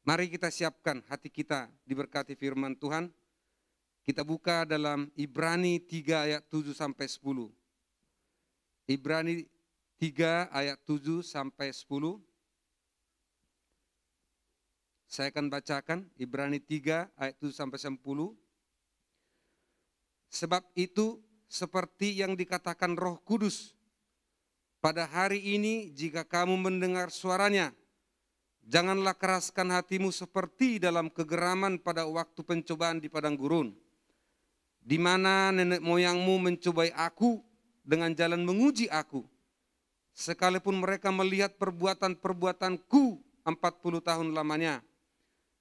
Mari kita siapkan hati kita diberkati firman Tuhan. Kita buka dalam Ibrani 3 ayat 7 sampai 10. Ibrani 3 ayat 7 sampai 10. Saya akan bacakan Ibrani 3 ayat 7 sampai 10. Sebab itu seperti yang dikatakan Roh Kudus, pada hari ini jika kamu mendengar suaranya, janganlah keraskan hatimu seperti dalam kegeraman pada waktu pencobaan di padang gurun, di mana nenek moyangmu mencobai aku dengan jalan menguji aku, sekalipun mereka melihat perbuatan-perbuatanku 40 tahun lamanya.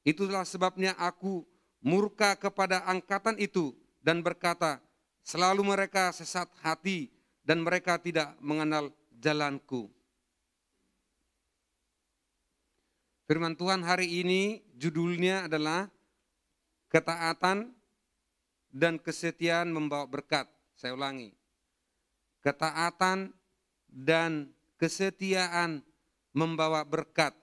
Itulah sebabnya aku murka kepada angkatan itu dan berkata, selalu mereka sesat hati dan mereka tidak mengenal jalanku. Firman Tuhan hari ini judulnya adalah ketaatan dan kesetiaan membawa berkat. Saya ulangi. Ketaatan dan kesetiaan membawa berkat.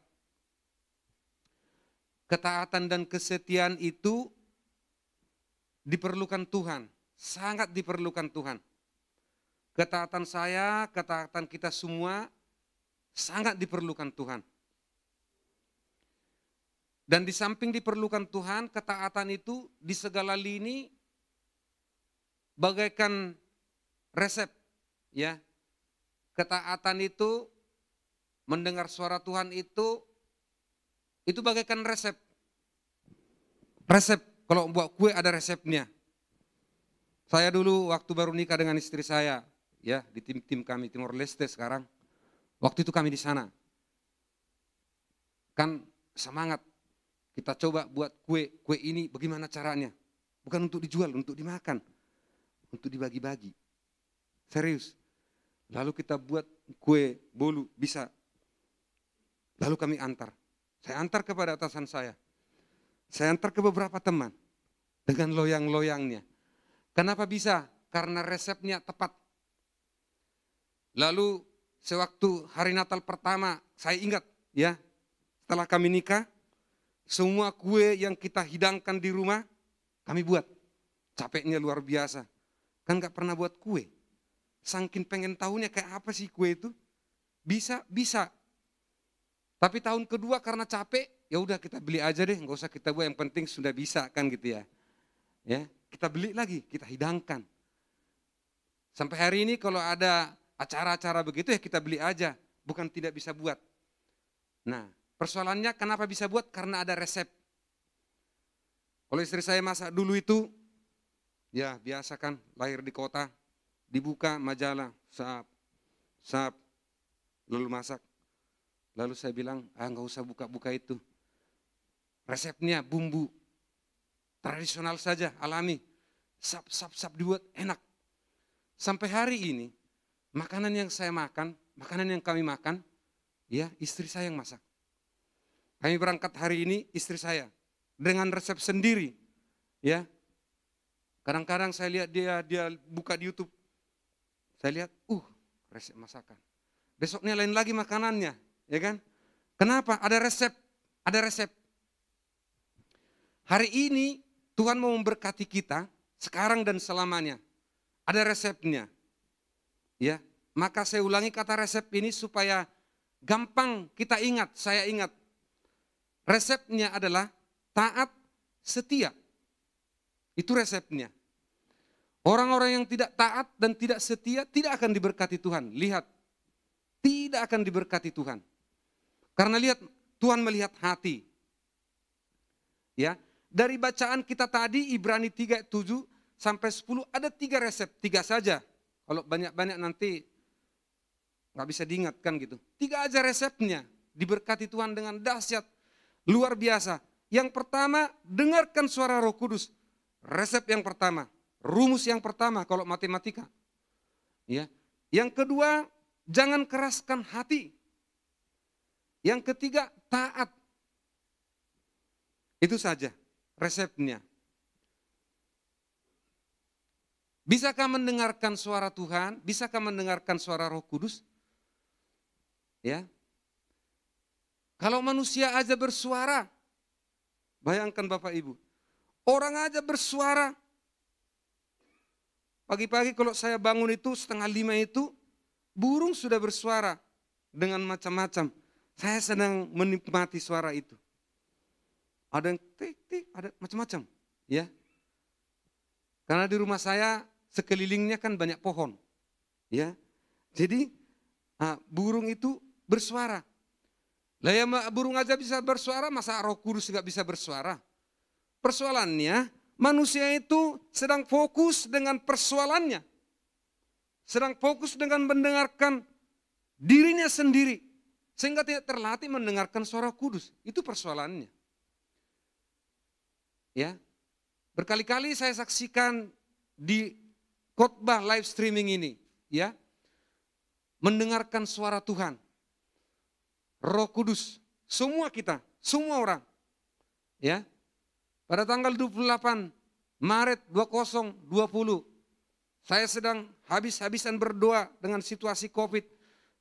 Ketaatan dan kesetiaan itu diperlukan Tuhan, sangat diperlukan Tuhan. Ketaatan saya, ketaatan kita semua sangat diperlukan Tuhan. Dan di samping diperlukan Tuhan, ketaatan itu di segala lini bagaikan resep, ya. Ketaatan itu, mendengar suara Tuhan itu bagaikan resep. Resep, kalau buat kue ada resepnya. Saya dulu waktu baru nikah dengan istri saya, ya, di tim kami Timor Leste sekarang. Waktu itu kami di sana. Kan semangat. Kita coba buat kue ini bagaimana caranya. Bukan untuk dijual, untuk dimakan. Untuk dibagi-bagi. Serius. Lalu kita buat kue bolu, bisa. Lalu kami antar. Saya antar kepada atasan saya. Saya antar ke beberapa teman. Dengan loyang-loyangnya. Kenapa bisa? Karena resepnya tepat. Lalu sewaktu hari Natal pertama, saya ingat ya, setelah kami nikah, semua kue yang kita hidangkan di rumah, kami buat. Capeknya luar biasa. Kan gak pernah buat kue. Saking pengen tahunya kayak apa sih kue itu. Bisa. Tapi tahun kedua karena capek, ya udah kita beli aja deh, nggak usah kita buat, yang penting sudah bisa kan gitu ya. Ya, kita beli lagi, kita hidangkan. Sampai hari ini kalau ada acara-acara begitu ya kita beli aja, bukan tidak bisa buat. Nah, persoalannya kenapa bisa buat? Karena ada resep. Kalau istri saya masak dulu itu, ya biasa kan, lahir di kota, dibuka majalah, sap, lalu masak. Lalu saya bilang, nggak usah buka-buka itu. Resepnya bumbu tradisional saja, alami. Sap dibuat enak. Sampai hari ini, makanan yang saya makan, makanan yang kami makan, ya istri saya yang masak. Kami berangkat hari ini, istri saya dengan resep sendiri, ya. Kadang-kadang saya lihat dia buka di YouTube, saya lihat, resep masakan. Besoknya lain lagi makanannya, ya kan? Kenapa? Ada resep. Hari ini Tuhan mau memberkati kita sekarang dan selamanya. Ada resepnya. Ya, maka saya ulangi kata resep ini supaya gampang kita ingat, saya ingat. Resepnya adalah taat, setia. Itu resepnya. Orang-orang yang tidak taat dan tidak setia tidak akan diberkati Tuhan. Lihat, tidak akan diberkati Tuhan. Karena lihat, Tuhan melihat hati. Ya, dari bacaan kita tadi Ibrani 3 7 sampai 10 ada 3 resep, 3 saja. Kalau banyak-banyak nanti nggak bisa diingatkan gitu. 3 aja resepnya, diberkati Tuhan dengan dahsyat, luar biasa. Yang pertama, dengarkan suara Roh Kudus. Resep yang pertama, rumus yang pertama kalau matematika. Ya. Yang kedua, jangan keraskan hati. Yang ketiga, taat. Itu saja resepnya. Bisakah mendengarkan suara Tuhan? Bisakah mendengarkan suara Roh Kudus? Ya. Kalau manusia aja bersuara, Bayangkan Bapak Ibu, orang aja bersuara. Pagi-pagi kalau saya bangun itu 4:30 itu, burung sudah bersuara dengan macam-macam. Saya sedang menikmati suara itu. Ada yang tik-tik, ada macam-macam. Ya. Karena di rumah saya sekelilingnya kan banyak pohon. Ya. Jadi burung itu bersuara. Lah ya burung aja bisa bersuara, masa Roh Kudus nggak bisa bersuara? Persoalannya, manusia itu sedang fokus dengan persoalannya. Sedang fokus dengan mendengarkan dirinya sendiri. Sehingga tidak terlatih mendengarkan suara kudus. Itu persoalannya. Ya, berkali-kali saya saksikan di khotbah live streaming ini. Ya, mendengarkan suara Tuhan. Roh Kudus, semua kita, semua orang. Ya. Pada tanggal 28 Maret 2020, saya sedang habis-habisan berdoa dengan situasi Covid.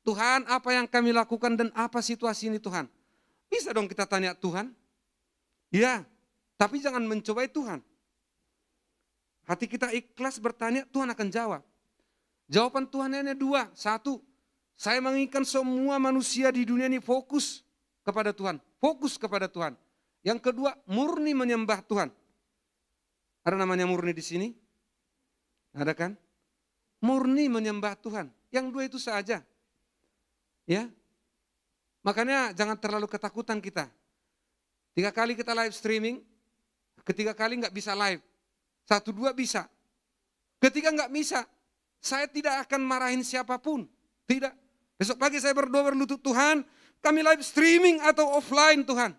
Tuhan, apa yang kami lakukan dan apa situasi ini Tuhan? Bisa dong kita tanya Tuhan? Ya, tapi jangan mencobai Tuhan. Hati kita ikhlas bertanya, Tuhan akan jawab. Jawaban Tuhan hanya dua. Satu, saya menginginkan semua manusia di dunia ini fokus kepada Tuhan. Fokus kepada Tuhan. Yang kedua, murni menyembah Tuhan. Ada namanya murni di sini? Ada kan? Murni menyembah Tuhan. Yang dua itu saja. Ya. Makanya jangan terlalu ketakutan kita. 3 kali kita live streaming, ketiga kali nggak bisa live. 1, 2 bisa. Ketiga nggak bisa. Saya tidak akan marahin siapapun. Tidak. Besok pagi saya berdoa berlutut, Tuhan, kami live streaming atau offline Tuhan.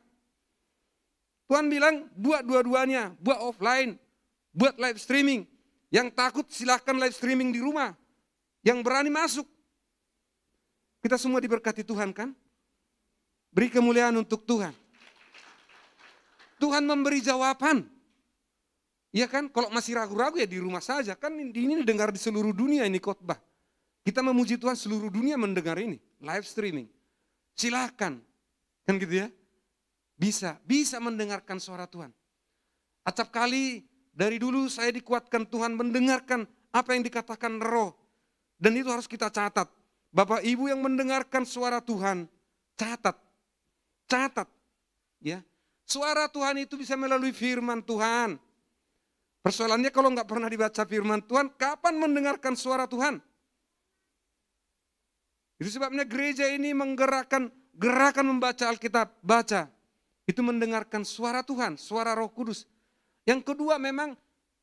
Tuhan bilang buat dua-duanya, buat offline, buat live streaming. Yang takut silahkan live streaming di rumah. Yang berani masuk. Kita semua diberkati Tuhan kan? Beri kemuliaan untuk Tuhan. Tuhan memberi jawaban. Iya kan? Kalau masih ragu-ragu ya di rumah saja. Kan ini dengar di seluruh dunia ini khotbah. Kita memuji Tuhan, seluruh dunia mendengar ini. Live streaming. Silahkan. Kan gitu ya. Bisa mendengarkan suara Tuhan. Acap kali dari dulu saya dikuatkan Tuhan mendengarkan apa yang dikatakan Roh. Dan itu harus kita catat. Bapak Ibu yang mendengarkan suara Tuhan, catat. Catat. Ya. Suara Tuhan itu bisa melalui firman Tuhan. Persoalannya kalau nggak pernah dibaca firman Tuhan, kapan mendengarkan suara Tuhan? Itu sebabnya gereja ini menggerakkan gerakan membaca Alkitab, baca. Itu mendengarkan suara Tuhan, suara Roh Kudus. Yang kedua memang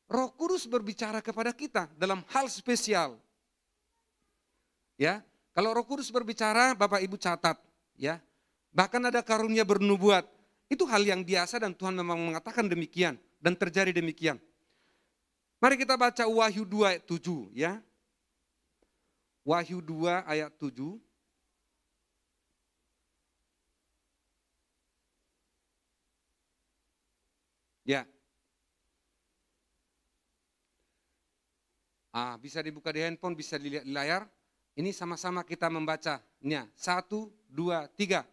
Roh Kudus berbicara kepada kita dalam hal spesial. Ya, kalau Roh Kudus berbicara, Bapak Ibu catat, ya. Bahkan ada karunia bernubuat. Itu hal yang biasa dan Tuhan memang mengatakan demikian dan terjadi demikian. Mari kita baca Wahyu 2 ayat 7, ya. Wahyu 2 ayat 7. Ya. Bisa dibuka di handphone, bisa dilihat di layar. Ini sama-sama kita membacanya. 1, 2, 3.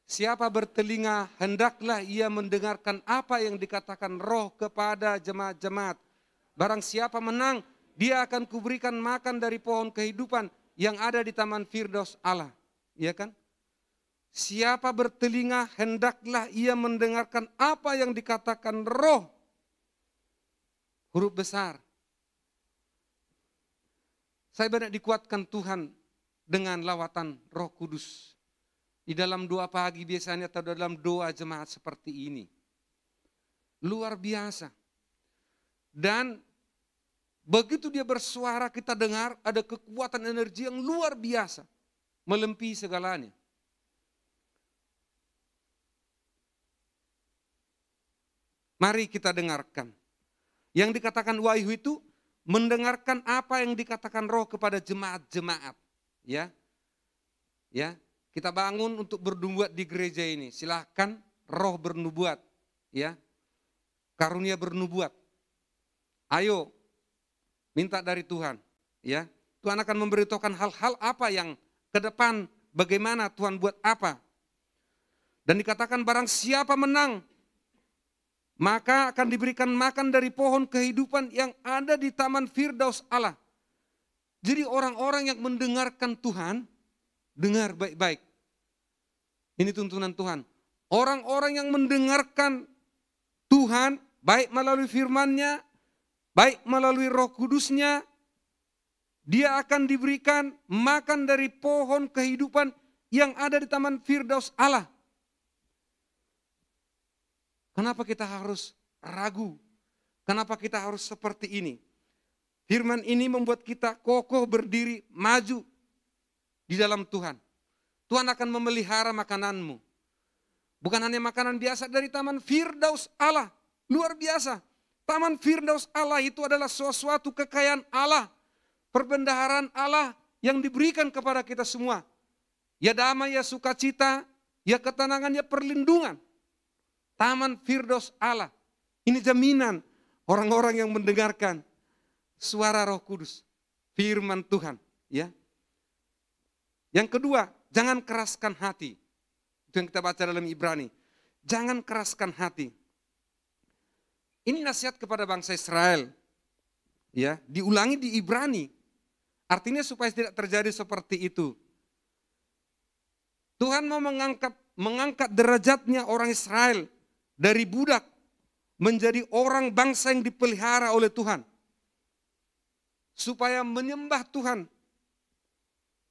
Siapa bertelinga, hendaklah ia mendengarkan apa yang dikatakan Roh kepada jemaat-jemaat. Barang siapa menang, dia akan kuberikan makan dari pohon kehidupan yang ada di taman Firdaus Allah. Iya kan? Siapa bertelinga, hendaklah ia mendengarkan apa yang dikatakan Roh. Huruf besar. Saya banyak dikuatkan Tuhan dengan lawatan Roh Kudus. Di dalam doa pagi biasanya atau dalam doa jemaat seperti ini. Luar biasa. Dan begitu dia bersuara kita dengar ada kekuatan energi yang luar biasa. Melebihi segalanya. Mari kita dengarkan. Yang dikatakan Wahyu itu mendengarkan apa yang dikatakan Roh kepada jemaat-jemaat. Ya. Ya, kita bangun untuk bernubuat di gereja ini. Silahkan Roh bernubuat. Ya. Karunia bernubuat. Ayo minta dari Tuhan. Ya. Tuhan akan memberitahukan hal-hal apa yang ke depan, bagaimana Tuhan buat apa. Dan dikatakan barang siapa menang, maka akan diberikan makan dari pohon kehidupan yang ada di taman Firdaus Allah. Jadi orang-orang yang mendengarkan Tuhan, dengar baik-baik. Ini tuntunan Tuhan. Orang-orang yang mendengarkan Tuhan, baik melalui firman-Nya, baik melalui Roh Kudus-Nya, dia akan diberikan makan dari pohon kehidupan yang ada di taman Firdaus Allah. Kenapa kita harus ragu? Kenapa kita harus seperti ini? Firman ini membuat kita kokoh berdiri, maju di dalam Tuhan. Tuhan akan memelihara makananmu. Bukan hanya makanan biasa dari taman Firdaus Allah. Luar biasa. Taman Firdaus Allah itu adalah sesuatu kekayaan Allah. Perbendaharaan Allah yang diberikan kepada kita semua. Ya damai, ya sukacita, ya ketenangan, ya perlindungan. Taman Firdaus Allah. Ini jaminan orang-orang yang mendengarkan suara Roh Kudus, firman Tuhan, ya. Yang kedua, jangan keraskan hati. Itu yang kita baca dalam Ibrani. Jangan keraskan hati. Ini nasihat kepada bangsa Israel. Ya, diulangi di Ibrani. Artinya supaya tidak terjadi seperti itu. Tuhan mau mengangkat derajatnya orang Israel dari budak menjadi orang bangsa yang dipelihara oleh Tuhan. Supaya menyembah Tuhan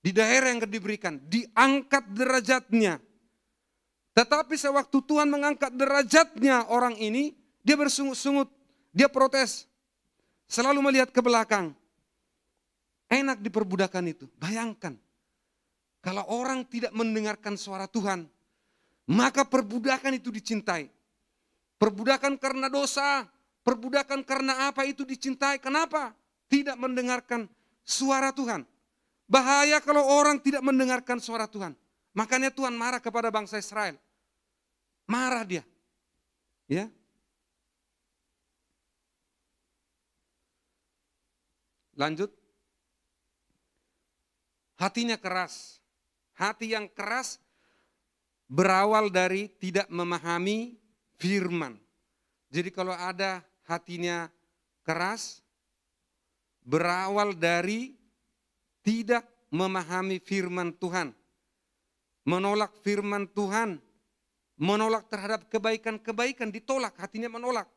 di daerah yang diberikan, diangkat derajatnya. Tetapi sewaktu Tuhan mengangkat derajatnya orang ini, dia bersungut-sungut, dia protes. Selalu melihat ke belakang. Enak di perbudakan itu, bayangkan. Kalau orang tidak mendengarkan suara Tuhan, maka perbudakan itu dicintai. Perbudakan karena dosa, perbudakan karena apa itu dicintai. Kenapa? Tidak mendengarkan suara Tuhan. Bahaya kalau orang tidak mendengarkan suara Tuhan. Makanya Tuhan marah kepada bangsa Israel. Marah dia. Ya. Lanjut. Hatinya keras. Hati yang keras berawal dari tidak memahami firman. Jadi kalau ada hatinya keras, berawal dari tidak memahami firman Tuhan. Menolak firman Tuhan. Menolak terhadap kebaikan-kebaikan, ditolak, hatinya menolak.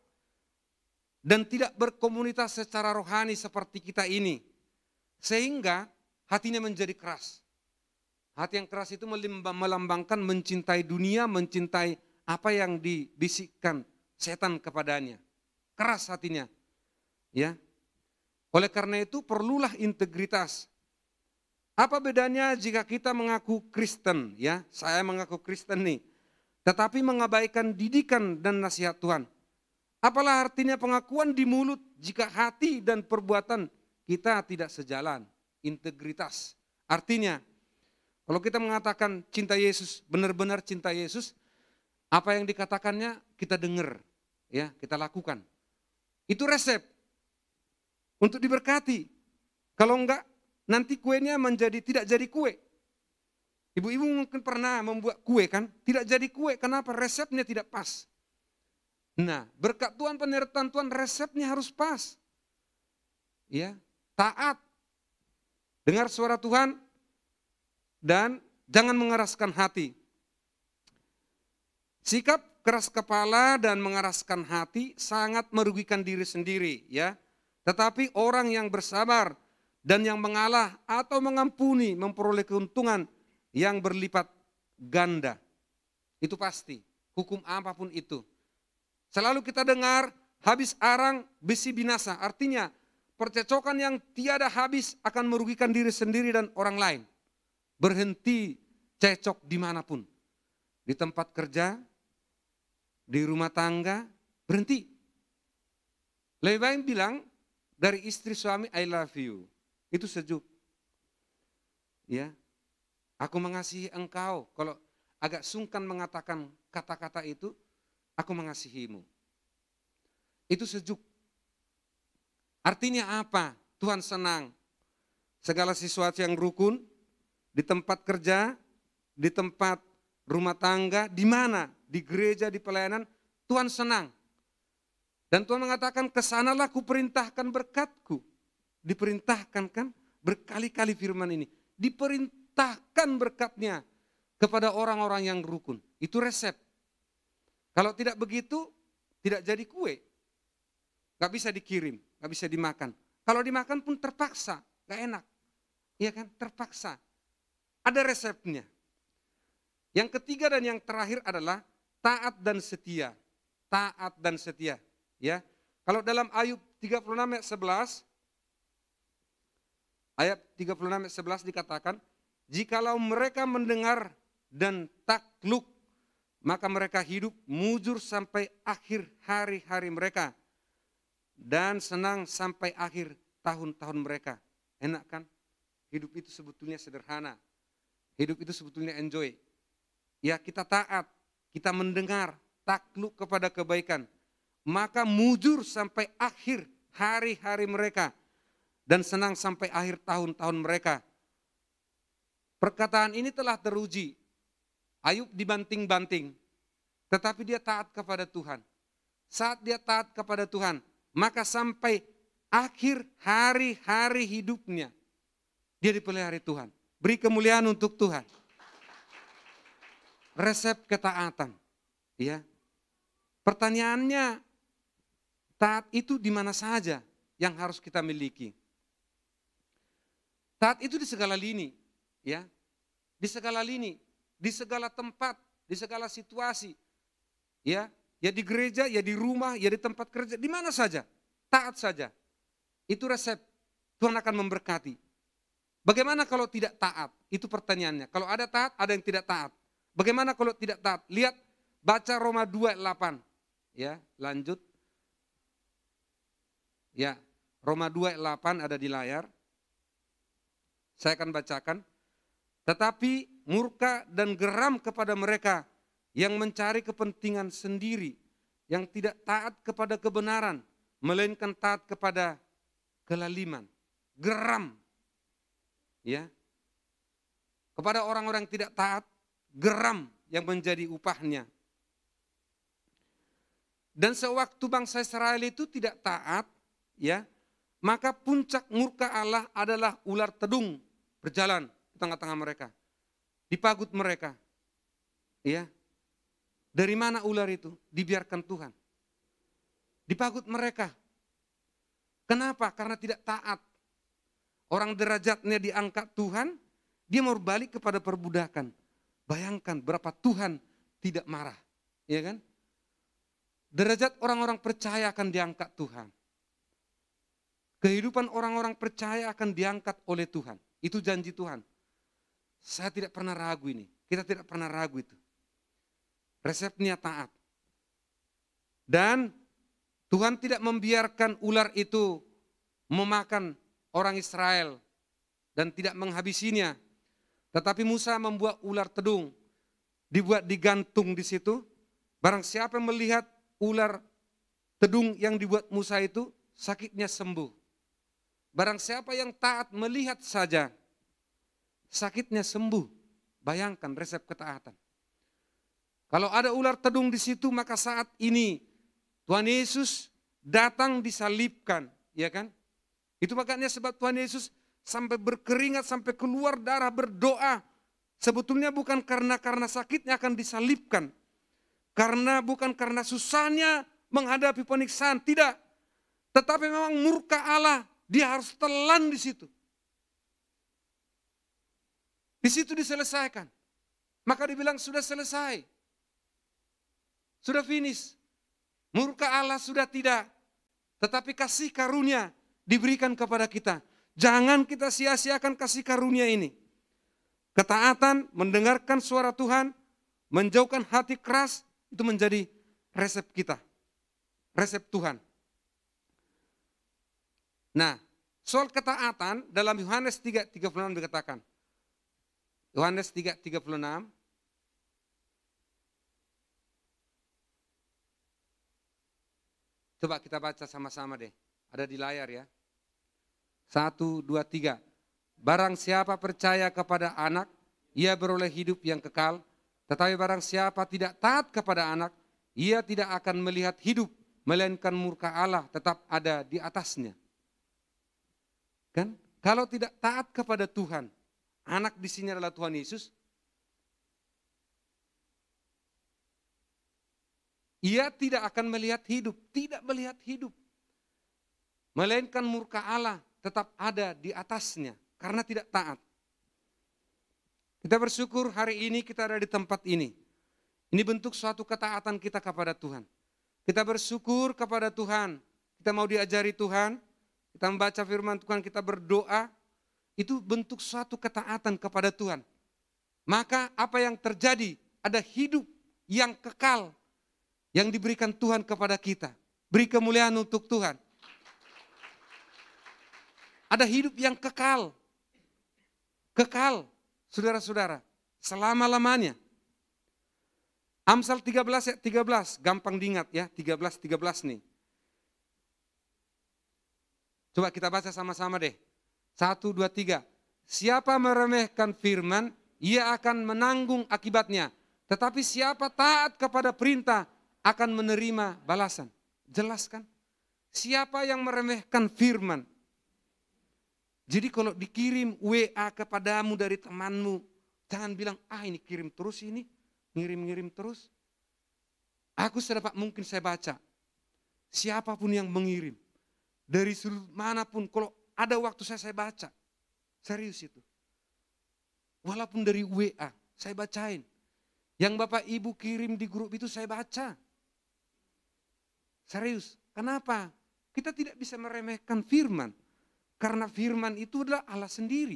Dan tidak berkomunitas secara rohani seperti kita ini. Sehingga hatinya menjadi keras. Hati yang keras itu melambangkan mencintai dunia, mencintai apa yang dibisikkan setan kepadanya. Keras hatinya. Ya. Oleh karena itu perlulah integritas. Apa bedanya jika kita mengaku Kristen, ya? Saya mengaku Kristen nih. Tetapi mengabaikan didikan dan nasihat Tuhan. Apalah artinya pengakuan di mulut jika hati dan perbuatan kita tidak sejalan. Integritas. Artinya, kalau kita mengatakan cinta Yesus, benar-benar cinta Yesus, apa yang dikatakannya kita dengar, ya, kita lakukan. Itu resep untuk diberkati. Kalau enggak, nanti kuenya tidak jadi kue. Ibu-ibu mungkin pernah membuat kue kan, tidak jadi kue. Kenapa? Resepnya tidak pas. Nah, berkat Tuhan, penyertaan Tuhan, resepnya harus pas. Ya, taat. Dengar suara Tuhan dan jangan mengeraskan hati. Sikap keras kepala dan mengeraskan hati sangat merugikan diri sendiri, ya. Tetapi orang yang bersabar dan yang mengalah atau mengampuni memperoleh keuntungan yang berlipat ganda. Itu pasti, hukum apapun itu. Selalu kita dengar habis arang besi binasa, artinya percecokan yang tiada habis akan merugikan diri sendiri dan orang lain. Berhenti cecok dimanapun. Di tempat kerja, di rumah tangga, berhenti. Lebih baik bilang dari istri suami, I love you. Itu sejuk. Ya, aku mengasihi engkau. Kalau agak sungkan mengatakan kata-kata itu, aku mengasihimu. Itu sejuk. Artinya apa? Tuhan senang. Segala sesuatu yang rukun, di tempat kerja, di tempat rumah tangga, di mana? Di gereja, di pelayanan, Tuhan senang. Dan Tuhan mengatakan, kesanalah kuperintahkan berkatku. Diperintahkan kan, berkali-kali firman ini. Diperintahkan berkatnya kepada orang-orang yang rukun. Itu resep. Kalau tidak begitu, tidak jadi kue. Gak bisa dikirim, gak bisa dimakan. Kalau dimakan pun terpaksa, gak enak. Iya kan, terpaksa. Ada resepnya. Yang ketiga dan yang terakhir adalah taat dan setia. Taat dan setia. Ya, kalau dalam Ayub 36 ayat 11, ayat 36 ayat 11 dikatakan, jikalau mereka mendengar dan takluk, maka mereka hidup mujur sampai akhir hari-hari mereka dan senang sampai akhir tahun-tahun mereka. Enak kan? Hidup itu sebetulnya sederhana. Hidup itu sebetulnya enjoy. Ya, kita taat, kita mendengar, takluk kepada kebaikan. Maka mujur sampai akhir hari-hari mereka dan senang sampai akhir tahun-tahun mereka. Perkataan ini telah teruji. Ayub dibanting-banting, tetapi dia taat kepada Tuhan. Saat dia taat kepada Tuhan, maka sampai akhir hari-hari hidupnya, dia dipelihara Tuhan. Beri kemuliaan untuk Tuhan. Resep ketaatan. Ya. Pertanyaannya, taat itu di mana saja yang harus kita miliki? Taat itu di segala lini, ya, di segala lini, di segala tempat, di segala situasi, ya di gereja, ya di rumah, ya di tempat kerja, di mana saja, taat saja. Itu resep. Tuhan akan memberkati. Bagaimana kalau tidak taat? Itu pertanyaannya. Kalau ada taat, ada yang tidak taat. Bagaimana kalau tidak taat? Lihat, baca Roma 2:8, ya, lanjut. Ya, Roma 2:8 ada di layar. Saya akan bacakan. Tetapi murka dan geram kepada mereka yang mencari kepentingan sendiri, yang tidak taat kepada kebenaran, melainkan taat kepada kelaliman. Geram. Ya. Kepada orang-orang yang tidak taat, geram yang menjadi upahnya. Dan sewaktu bangsa Israel itu tidak taat, ya, maka puncak murka Allah adalah ular tedung berjalan di tengah-tengah mereka, di pagut mereka. Ya. Dari mana ular itu? Dibiarkan Tuhan. Di pagut mereka. Kenapa? Karena tidak taat. Orang derajatnya diangkat Tuhan, dia mau balik kepada perbudakan. Bayangkan berapa Tuhan tidak marah. Ya kan? Derajat orang-orang percaya akan diangkat Tuhan. Kehidupan orang-orang percaya akan diangkat oleh Tuhan. Itu janji Tuhan. Saya tidak pernah ragu ini. Kita tidak pernah ragu itu. Resepnya taat. Dan Tuhan tidak membiarkan ular itu memakan orang Israel dan tidak menghabisinya. Tetapi Musa membuat ular tedung. Dibuat digantung di situ. Barang siapa yang melihat ular tedung yang dibuat Musa itu, sakitnya sembuh. Barang siapa yang taat melihat saja, sakitnya sembuh. Bayangkan resep ketaatan. Kalau ada ular tedung di situ, maka saat ini Tuhan Yesus datang disalibkan, ya kan? Itu makanya sebab Tuhan Yesus sampai berkeringat, sampai keluar darah, berdoa. Sebetulnya bukan karena sakitnya akan disalibkan. Bukan karena susahnya menghadapi penyiksaan, tidak. Tetapi memang murka Allah, dia harus telan di situ. Di situ diselesaikan. Maka dibilang sudah selesai. Sudah finish. Murka Allah sudah tidak. Tetapi kasih karunia diberikan kepada kita. Jangan kita sia-siakan kasih karunia ini. Ketaatan, mendengarkan suara Tuhan, menjauhkan hati keras, itu menjadi resep kita. Resep Tuhan. Nah, soal ketaatan dalam Yohanes 3:36 dikatakan. Yohanes 3:36. Coba kita baca sama-sama deh. Ada di layar ya. 1, 2, 3. Barang siapa percaya kepada anak, ia beroleh hidup yang kekal. Tetapi barang siapa tidak taat kepada anak, ia tidak akan melihat hidup, melainkan murka Allah tetap ada di atasnya. Kan? Kalau tidak taat kepada Tuhan, anak di sini adalah Tuhan Yesus, ia tidak akan melihat hidup, tidak melihat hidup. Melainkan murka Allah tetap ada di atasnya karena tidak taat. Kita bersyukur hari ini kita ada di tempat ini. Ini bentuk suatu ketaatan kita kepada Tuhan. Kita bersyukur kepada Tuhan. Kita mau diajari Tuhan, kita membaca firman Tuhan, kita berdoa. Itu bentuk suatu ketaatan kepada Tuhan. Maka apa yang terjadi? Ada hidup yang kekal yang diberikan Tuhan kepada kita. Beri kemuliaan untuk Tuhan. Ada hidup yang kekal. Kekal, saudara-saudara, selama-lamanya. Amsal 13 ayat 13, gampang diingat ya, 13 nih. Coba kita baca sama-sama deh. 1, 2, 3. Siapa meremehkan firman, ia akan menanggung akibatnya. Tetapi siapa taat kepada perintah, akan menerima balasan. Jelas kan? Siapa yang meremehkan firman? Jadi kalau dikirim WA kepadamu dari temanmu, jangan bilang, ini kirim terus ini, ngirim-ngirim terus. Aku sedapat mungkin saya baca. Siapapun yang mengirim, dari sudut manapun, kalau ada waktu saya baca. Serius itu. Walaupun dari WA, saya bacain. Yang Bapak Ibu kirim di grup itu saya baca. Serius, kenapa? Kita tidak bisa meremehkan firman. Karena firman itu adalah Allah sendiri.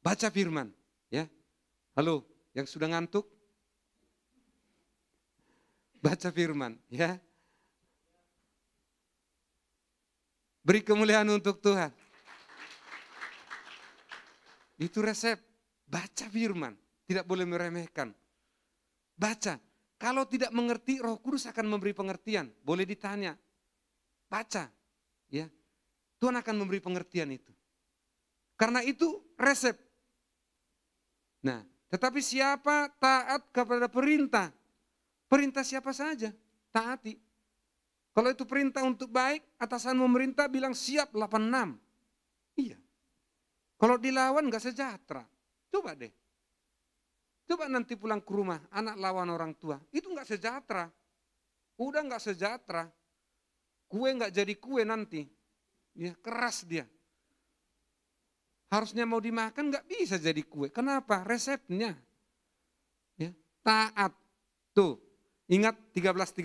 Baca firman, ya. Halo, yang sudah ngantuk? Baca firman, ya. Beri kemuliaan untuk Tuhan. Itu resep, baca firman, tidak boleh meremehkan. Baca. Kalau tidak mengerti, Roh Kudus akan memberi pengertian. Boleh ditanya. Baca. Ya. Tuhan akan memberi pengertian itu. Karena itu resep. Nah, tetapi siapa taat kepada perintah? Perintah siapa saja, taati. Kalau itu perintah untuk baik, atasan memerintah bilang siap 86. Iya. Kalau dilawan gak sejahtera. Coba deh. Coba nanti pulang ke rumah, anak lawan orang tua. Itu gak sejahtera. Udah gak sejahtera. Kue gak jadi kue nanti. Ya, keras dia. Harusnya mau dimakan gak bisa jadi kue. Kenapa? Resepnya. Ya, taat. Tuh, ingat 13.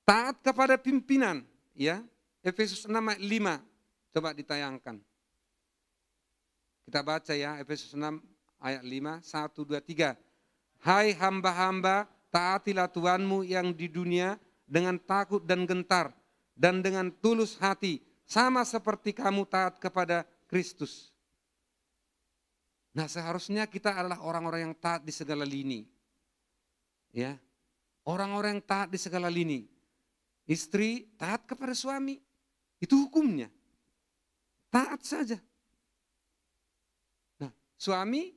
Taat kepada pimpinan. Ya, Efesus 6 ayat 5. Coba ditayangkan. Kita baca ya, Efesus 6 ayat 5, 1, 2, 3. Hai hamba-hamba, taatilah Tuhanmu yang di dunia dengan takut dan gentar, dan dengan tulus hati, sama seperti kamu taat kepada Kristus. Nah, seharusnya kita adalah orang-orang yang taat di segala lini. Ya, orang-orang yang taat di segala lini. Istri taat kepada suami, itu hukumnya. Taat saja. Nah, suami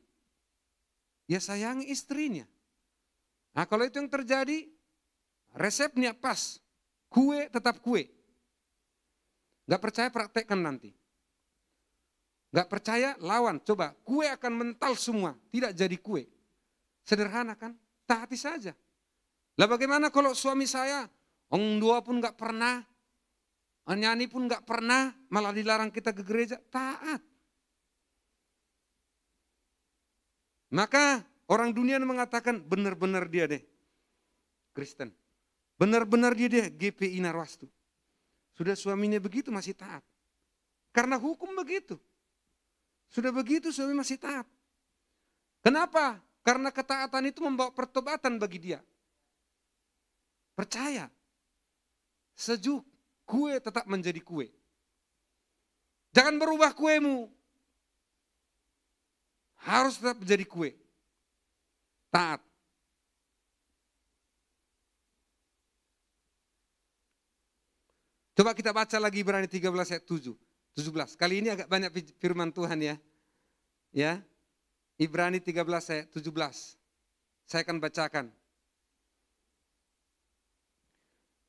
ya sayangi istrinya. Nah, kalau itu yang terjadi, resepnya pas. Kue tetap kue. Gak percaya praktekkan nanti. Gak percaya lawan. Coba, kue akan mental semua. Tidak jadi kue. Sederhana kan? Taati saja. Lah bagaimana kalau suami saya, orang dua pun gak pernah, nyanyi pun gak pernah, malah dilarang kita ke gereja. Taat. Maka orang dunia mengatakan benar-benar dia deh Kristen. Benar-benar dia deh GPI Narwastu. Sudah suaminya begitu masih taat. Karena hukum begitu. Sudah begitu suami masih taat. Kenapa? Karena ketaatan itu membawa pertobatan bagi dia. Percaya. Sejuk. Kue tetap menjadi kue. Jangan berubah kuemu. Harus tetap menjadi kue. Taat. Coba kita baca lagi Ibrani 13 ayat 17. Kali ini agak banyak firman Tuhan ya. Ya. Ibrani 13 ayat 17. Saya akan bacakan.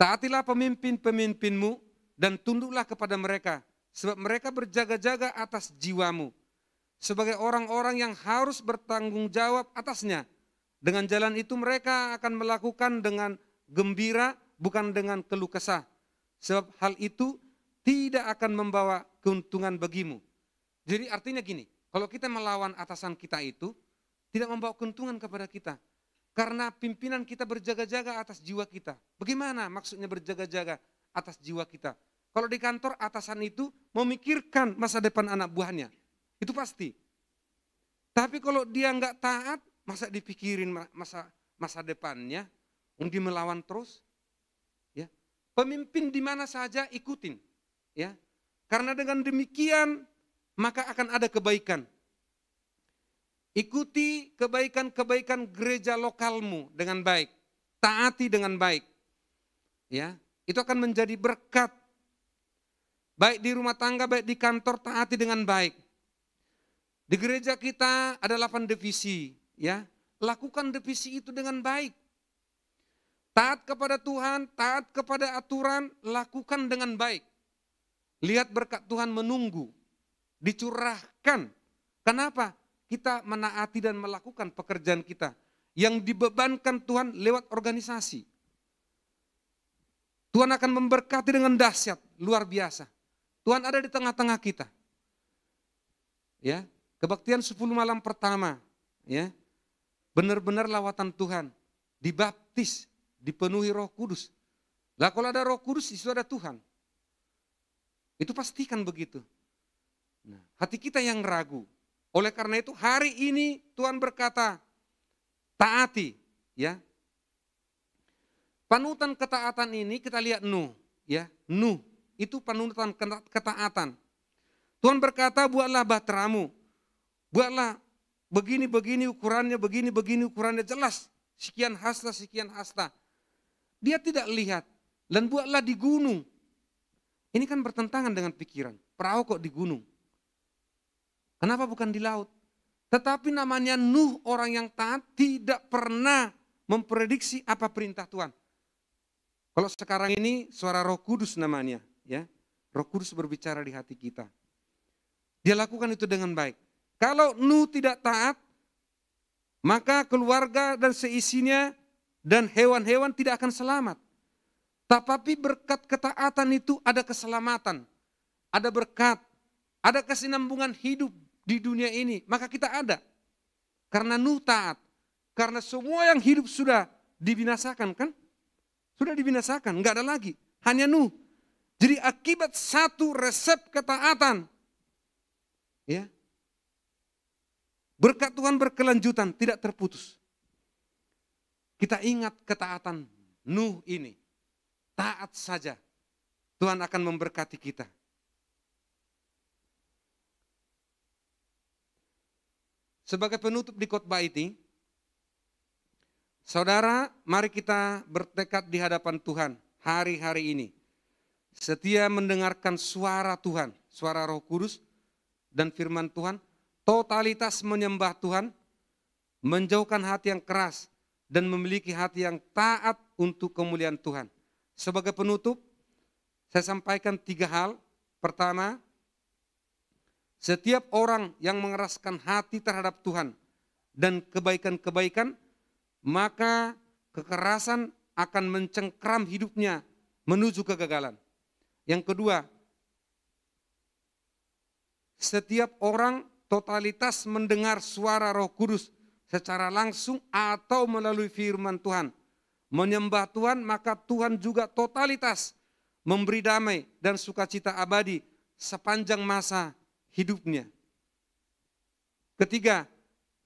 Taatilah pemimpin-pemimpinmu dan tunduklah kepada mereka, sebab mereka berjaga-jaga atas jiwamu, sebagai orang-orang yang harus bertanggung jawab atasnya. Dengan jalan itu mereka akan melakukan dengan gembira, bukan dengan keluh kesah. Sebab hal itu tidak akan membawa keuntungan bagimu. Jadi artinya gini, kalau kita melawan atasan kita itu, tidak membawa keuntungan kepada kita. Karena pimpinan kita berjaga-jaga atas jiwa kita. Bagaimana maksudnya berjaga-jaga atas jiwa kita? Kalau di kantor atasan itu memikirkan masa depan anak buahnya. Itu pasti. Tapi kalau dia nggak taat, masa dipikirin masa depannya? Dia melawan terus. Ya. Pemimpin di mana saja ikutin. Ya. Karena dengan demikian maka akan ada kebaikan. Ikuti kebaikan-kebaikan gereja lokalmu dengan baik. Taati dengan baik. Ya, itu akan menjadi berkat. Baik di rumah tangga, baik di kantor, taati dengan baik. Di gereja kita ada 8 divisi, ya. Lakukan divisi itu dengan baik. Taat kepada Tuhan, taat kepada aturan, lakukan dengan baik. Lihat berkat Tuhan menunggu, dicurahkan. Kenapa? Kita menaati dan melakukan pekerjaan kita yang dibebankan Tuhan lewat organisasi. Tuhan akan memberkati dengan dahsyat, luar biasa. Tuhan ada di tengah-tengah kita. Ya, kebaktian 10 malam pertama, ya. Benar-benar lawatan Tuhan, dibaptis, dipenuhi Roh Kudus. Lah kalau ada Roh Kudus, itu ada Tuhan. Itu pastikan begitu. Nah, hati kita yang ragu. Oleh karena itu hari ini Tuhan berkata, taati, ya. Panutan ketaatan ini kita lihat Nuh, ya. Nuh itu panutan ketaatan. Tuhan berkata, buatlah bahteramu, buatlah begini ukurannya, begini ukurannya, jelas. Sekian hasta. Dia tidak lihat, dan buatlah di gunung. Ini kan bertentangan dengan pikiran, perahu kok di gunung. Kenapa bukan di laut? Tetapi namanya Nuh, orang yang taat, tidak pernah memprediksi apa perintah Tuhan. Kalau sekarang ini suara Roh Kudus namanya, ya. Roh Kudus berbicara di hati kita. Dia lakukan itu dengan baik. Kalau Nuh tidak taat, maka keluarga dan seisinya dan hewan-hewan tidak akan selamat. Tetapi berkat ketaatan itu ada keselamatan, ada berkat, ada kesinambungan hidup di dunia ini, maka kita ada. Karena Nuh taat. Karena semua yang hidup sudah dibinasakan, kan? Sudah dibinasakan, enggak ada lagi. Hanya Nuh. Jadi akibat satu resep ketaatan, ya, berkat Tuhan berkelanjutan, tidak terputus. Kita ingat ketaatan Nuh ini. Taat saja, Tuhan akan memberkati kita. Sebagai penutup di khotbah ini, saudara, mari kita bertekad di hadapan Tuhan hari-hari ini. Setia mendengarkan suara Tuhan, suara Roh Kudus dan firman Tuhan, totalitas menyembah Tuhan, menjauhkan hati yang keras dan memiliki hati yang taat untuk kemuliaan Tuhan. Sebagai penutup, saya sampaikan 3 hal. Pertama, setiap orang yang mengeraskan hati terhadap Tuhan dan kebaikan-kebaikan, maka kekerasan akan mencengkram hidupnya menuju kegagalan. Yang kedua, setiap orang totalitas mendengar suara Roh Kudus secara langsung atau melalui firman Tuhan. Menyembah Tuhan, maka Tuhan juga totalitas memberi damai dan sukacita abadi sepanjang masa hidupnya. Ketiga,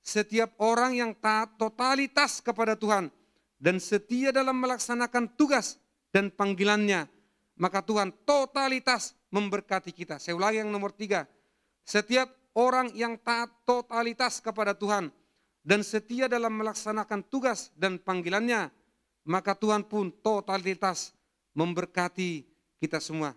setiap orang yang taat totalitas kepada Tuhan dan setia dalam melaksanakan tugas dan panggilannya, maka Tuhan totalitas memberkati kita. Saya ulangi yang nomor 3, setiap orang yang taat totalitas kepada Tuhan dan setia dalam melaksanakan tugas dan panggilannya, maka Tuhan pun totalitas memberkati kita semua.